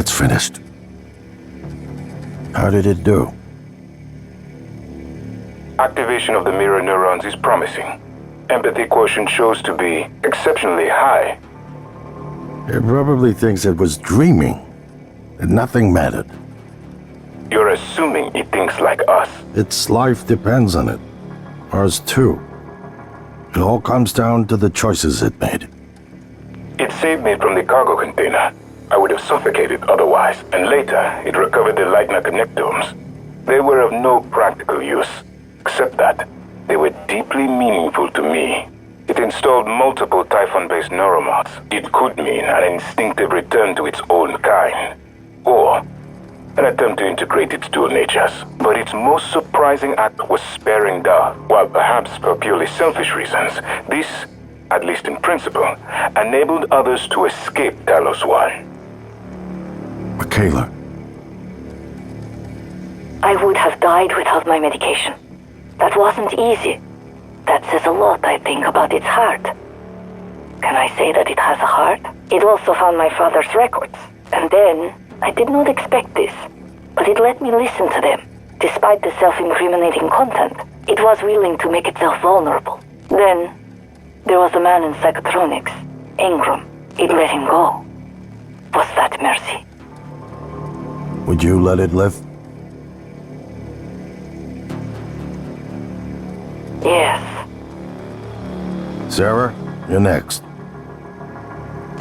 It's finished. How did it do? Activation of the mirror neurons is promising. Empathy quotient shows to be exceptionally high. It probably thinks it was dreaming, and nothing mattered. You're assuming it thinks like us. Its life depends on it. Ours too. It all comes down to the choices it made. It saved me from the cargo container. I would have suffocated otherwise, and later it recovered the Leitner connectomes. They were of no practical use, except that they were deeply meaningful to me. It installed multiple Typhon-based neuromods. It could mean an instinctive return to its own kind, or an attempt to integrate its dual natures. But its most surprising act was sparing Dar. While perhaps for purely selfish reasons, this, at least in principle, enabled others to escape Talos One. Michaela. I would have died without my medication. That wasn't easy. That says a lot, I think, about its heart. Can I say that it has a heart? It also found my father's records. And then, I did not expect this, but it let me listen to them. Despite the self-incriminating content, it was willing to make itself vulnerable. Then, there was a man in psychotronics, Ingram. It let him go. Was that mercy? Would you let it live? Yes. Sarah, you're next.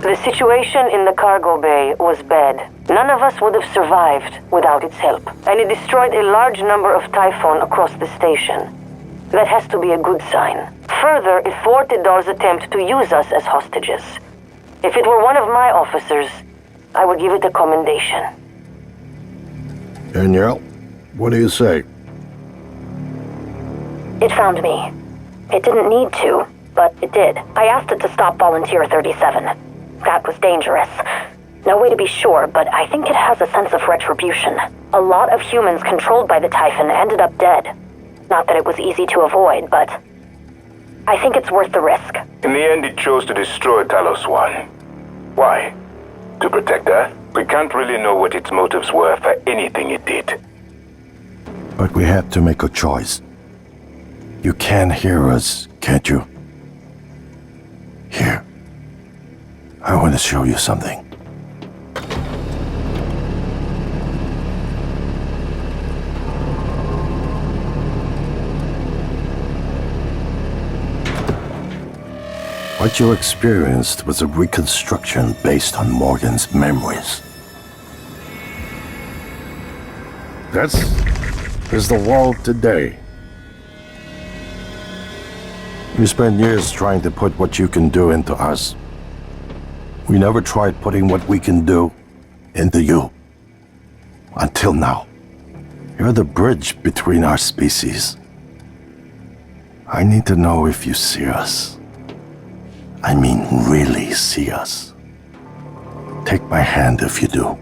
The situation in the cargo bay was bad. None of us would have survived without its help, and it destroyed a large number of Typhon across the station. That has to be a good sign. Further, it thwarted Dar's attempt to use us as hostages. If it were one of my officers, I would give it a commendation. Danielle, what do you say? It found me. It didn't need to, but it did. I asked it to stop Volunteer 37. That was dangerous. No way to be sure, but I think it has a sense of retribution. A lot of humans controlled by the Typhon ended up dead. Not that it was easy to avoid, but I think it's worth the risk. In the end, it chose to destroy Talos One. Why? To protect Earth? We can't really know what its motives were for anything it did. But we had to make a choice. You can hear us, can't you? Here. I want to show you something. What you experienced was a reconstruction based on Morgan's memories. This is the world today. You spent years trying to put what you can do into us. We never tried putting what we can do into you. Until now. You're the bridge between our species. I need to know if you see us. I mean, really see us. Take my hand if you do.